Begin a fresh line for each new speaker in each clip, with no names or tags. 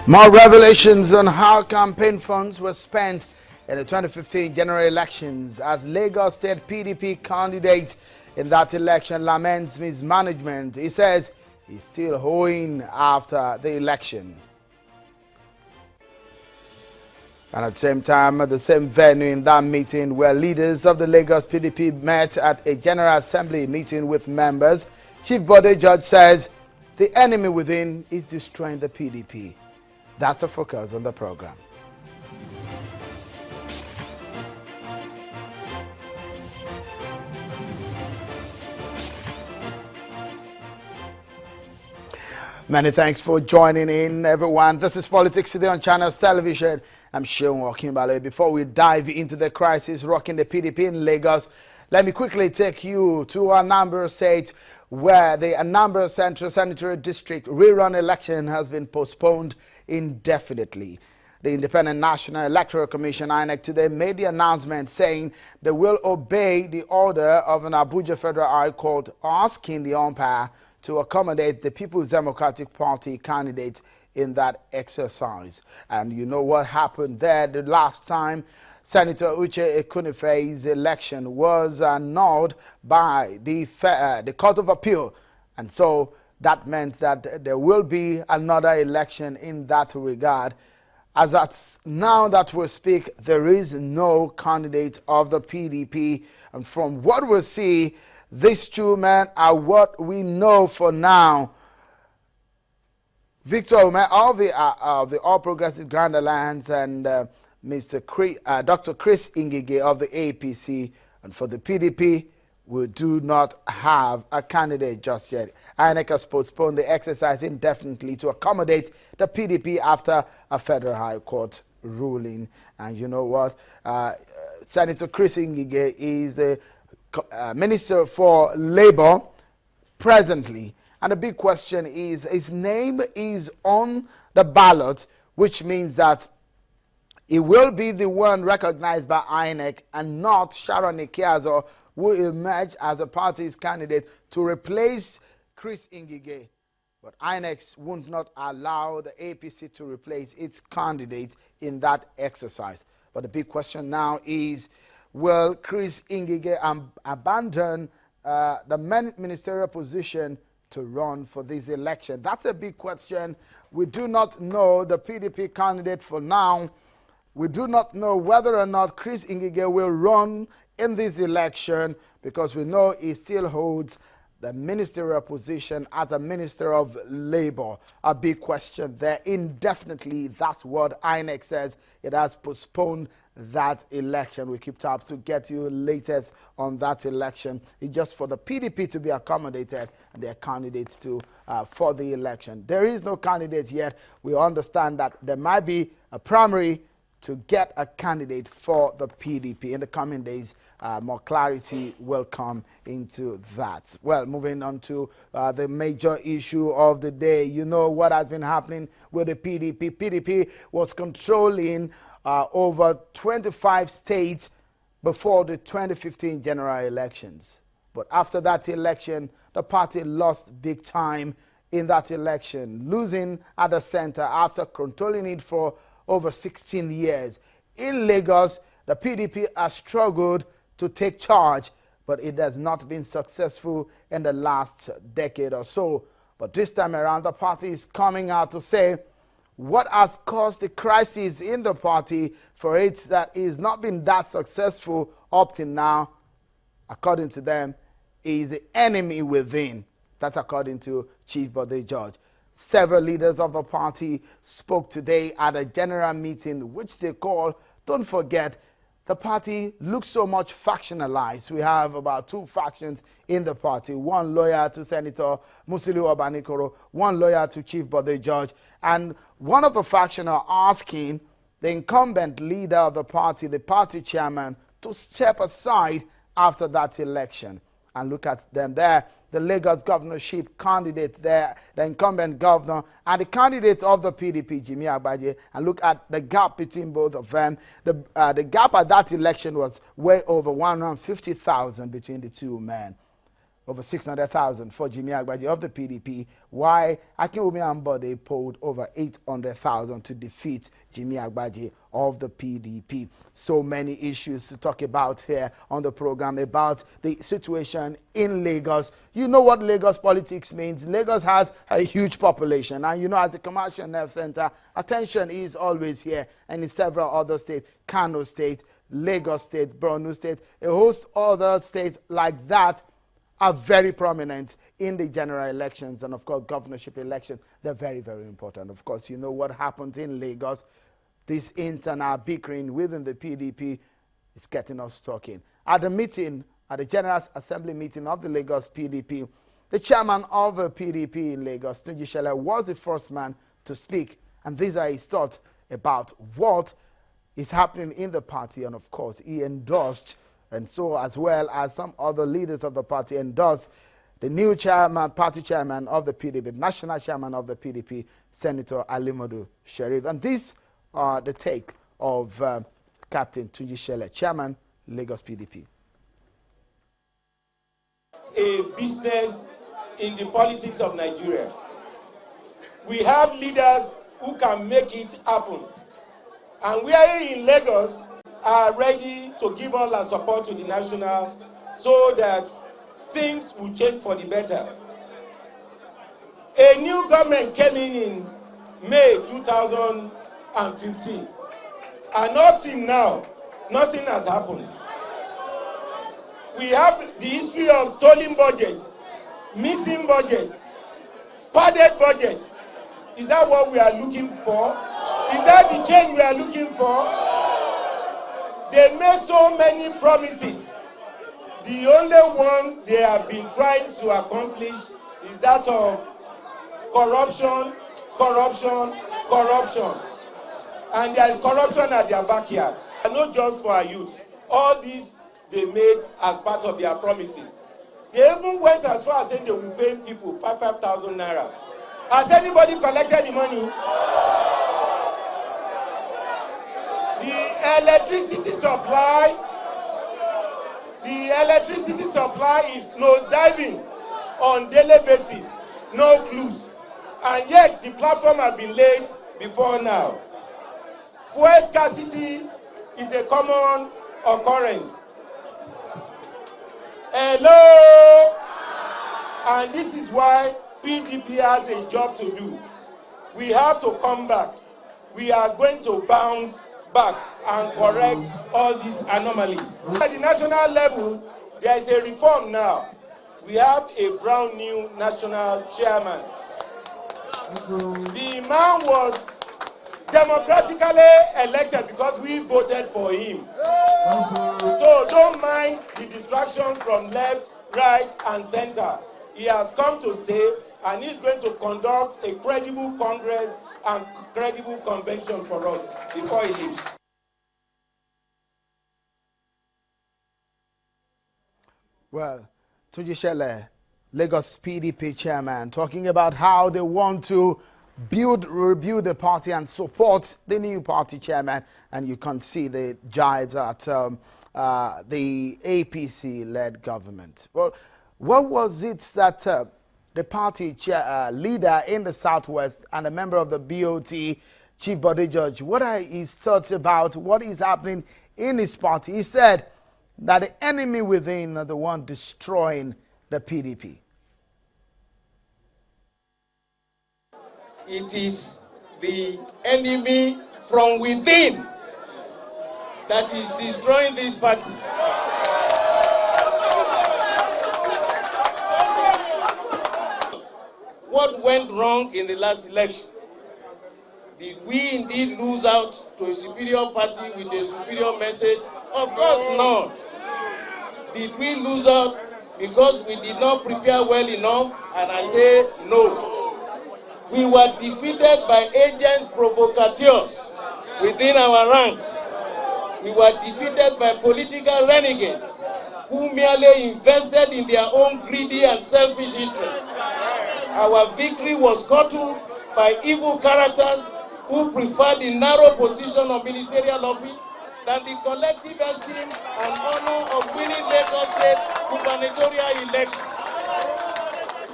More revelations on how campaign funds were spent in the 2015 general elections as Lagos State PDP candidate in that election laments mismanagement. He says he's still hoeing after the election. And at the same time, at the same venue in that meeting where leaders of the Lagos PDP met at a General Assembly meeting with members, Chief Bode Judge says the enemy within is destroying the PDP. That's the focus on the program. Many thanks for joining in, everyone. This is Politics Today on Channels Television. I'm Seun Okinbale. Before we dive into the crisis rocking the PDP in Lagos, let me quickly take you to Anambra State, where the Anambra Central Senatorial District rerun election has been postponed indefinitely. The Independent National Electoral Commission, INEC, today made the announcement saying they will obey the order of an Abuja Federal High Court asking the umpire to accommodate the People's Democratic Party candidate in that exercise. And you know what happened there the last time? Senator Uche Ekunife's election was annulled by the Court of Appeal. And so that meant that there will be another election in that regard. As at now that we speak, there is no candidate of the PDP. And from what we see, these two men are what we know for now. Victor Ume of the All Progressive Grand Alliance and Dr. Chris Ngige of the APC. And for the PDP, we do not have a candidate just yet. INEC has postponed the exercise indefinitely to accommodate the PDP after a Federal High Court ruling. And you know what? Senator Chris Ngige is the Minister for Labor presently. And the big question is, his name is on the ballot, which means that he will be the one recognized by INEC and not Sharon Ikeazo, who will emerge as a party's candidate to replace Chris Ngige. But INEC would not allow the APC to replace its candidate in that exercise. But the big question now is, will Chris Ngige abandon the ministerial position to run for this election? That's a big question. We do not know the PDP candidate for now. We do not know whether or not Chris Ngige will run in this election, because we know he still holds the ministerial position as a Minister of Labor. A big question there. Indefinitely, that's what INEC says. It has postponed that election. We keep tabs to get you latest on that election. It's just for the PDP to be accommodated and their candidates to for the election. There is no candidate yet. We understand that there might be a primary to get a candidate for the PDP. In the coming days, more clarity will come into that. Well, moving on to the major issue of the day. You know what has been happening with the PDP. PDP was controlling over 25 states before the 2015 general elections. But after that election, the party lost big time in that election, losing at the center after controlling it for over 16 years. In Lagos, the PDP has struggled to take charge, but it has not been successful in the last decade or so. But this time around, the party is coming out to say what has caused the crisis in the party for it that is not been that successful up to now, according to them, is the enemy within. That's according to Chief Bode Judge. Several leaders of the party spoke today at a general meeting, which they call, don't forget, the party looks so much factionalized. We have about two factions in the party, one loyal to Senator Musiliu Obanikoro, one loyal to Chief Bode Judge. And one of the factions are asking the incumbent leader of the party chairman, to step aside after that election. And look at them there. The Lagos governorship candidate there, the incumbent governor, and the candidate of the PDP, Jimmy Agbaje, and look at the gap between both of them. The gap at that election was way over 150,000 between the two men. over 600,000 for Jimmy Agbaje of the PDP, while Akinwumi Ambode polled over 800,000 to defeat Jimmy Agbaje of the PDP. So many issues to talk about here on the program about the situation in Lagos. You know what Lagos politics means. Lagos has a huge population, and you know, as a commercial nerve center, attention is always here, and in several other states, Kano State, Lagos State, Borno State, a host of other states like that are very prominent in the general elections, and of course governorship elections. They're very, very important. Of course, you know what happened in Lagos. This internal bickering within the PDP is getting us talking. At the meeting, at the General Assembly meeting of the Lagos PDP, the chairman of the PDP in Lagos, Tunji Shele, was the first man to speak, and these are his thoughts about what is happening in the party. And of course, he endorsed, and so as well as some other leaders of the party endorsed, the new chairman, party chairman of the PDP, national chairman of the PDP, Senator Alimodu Sheriff. And these are the take of Captain Tunji Shele, chairman, Lagos PDP.
A business in the politics of Nigeria. We have leaders who can make it happen. And we are in Lagos are ready to give all our support to the national so that things will change for the better. A new government came in May 2015, and up till now, nothing has happened. We have the history of stolen budgets, missing budgets, padded budgets. Is that what we are looking for? Is that the change we are looking for? They made so many promises. The only one they have been trying to accomplish is that of corruption, corruption, corruption. And there is corruption at their backyard. And not just for our youth. All these they made as part of their promises. They even went as far as saying they will pay people 5,000 naira. Has anybody collected the money? The electricity supply is nosediving on daily basis, no clues. And yet the platform has been laid before now. Fuel scarcity is a common occurrence. Hello? And this is why PDP has a job to do. We have to come back. We are going to bounce back and correct all these anomalies. At the national level, there is a reform now. We have a brand new national chairman. The man was democratically elected because we voted for him. So don't mind the distractions from left, right, and center. He has come to stay, and he's going to conduct a credible Congress and credible convention for us before he leaves.
Well, Tunji Shele, Lagos PDP chairman, talking about how they want to rebuild the party and support the new party chairman. And you can see the jibes at the APC-led government. Well, what was it that the party leader in the Southwest and a member of the BOT, Chief Bode George, what are his thoughts about what is happening in his party? He said that the enemy within are the one destroying the PDP.
It is the enemy from within that is destroying this party. What went wrong in the last election? Did we indeed lose out to a superior party with a superior message? Of course not. Did we lose out because we did not prepare well enough? And I say no. We were defeated by agents provocateurs within our ranks. We were defeated by political renegades who merely invested in their own greedy and selfish interests. Our victory was scuttled by evil characters who preferred the narrow position of ministerial office than the collective esteem and honor of winning Lagos State gubernatorial election.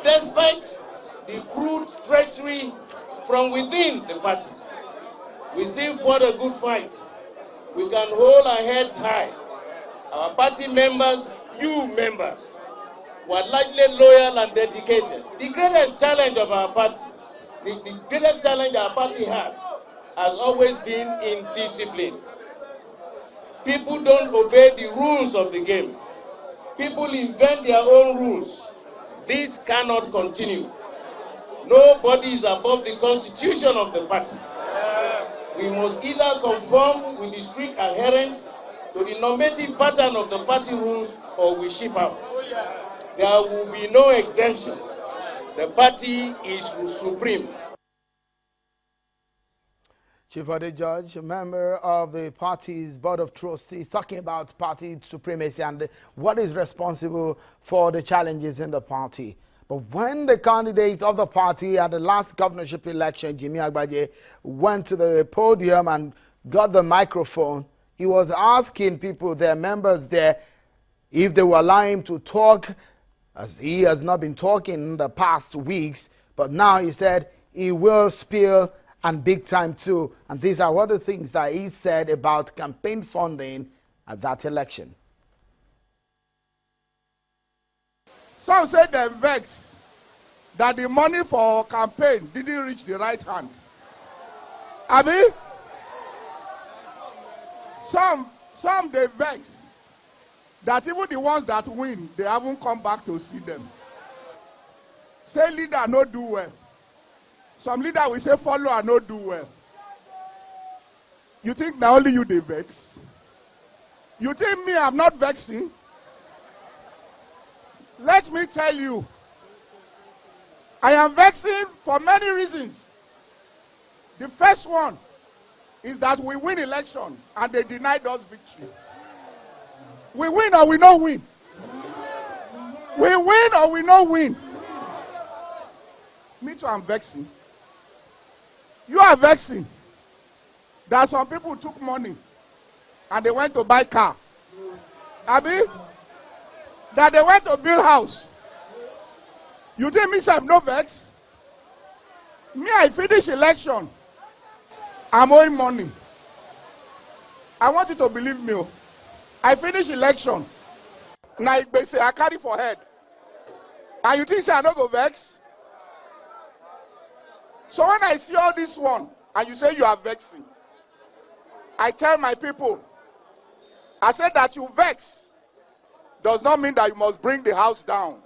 despite the crude treachery from within the party, we still fought a good fight. We can hold our heads high. Our party members, you members, were largely loyal and dedicated. The greatest challenge of our party, the greatest challenge our party has always been in discipline. People don't obey the rules of the game. People invent their own rules. This cannot continue. Nobody is above the constitution of the party. We must either conform with the strict adherence to the normative pattern of the party rules or we ship out. There will be no exemptions. The party is supreme.
Chief Audit Judge, a member of the party's board of trustees, talking about party supremacy and what is responsible for the challenges in the party. But when the candidate of the party at the last governorship election, Jimmy Agbaje, went to the podium and got the microphone, he was asking people, their members there, if they will allow him to talk, as he has not been talking in the past weeks. But now he said he will spill, and big time too. And these are what the things that he said about campaign funding at that election.
Some say they're vexed that the money for campaign didn't reach the right hand. Abi? Some they vex that even the ones that win, they haven't come back to see them. Say leader no do well. Some leader will say follow and not do well. You think now only you they vex? You think me I'm not vexing? Let me tell you, I am vexing for many reasons. The first one is that we win election and they denied us victory. We win or we not win? We win or we not win? Me too, I'm vexing. You are vexing that some people took money and they went to buy car. Abi? That they went to build house. You think me say no vex? Me, I finish election. I'm owing money. I want you to believe me. I finish election. Now say I carry for head. And you think say I no go vex? So when I see all this one, and you say you are vexing, I tell my people, I said that you vex does not mean that you must bring the house down.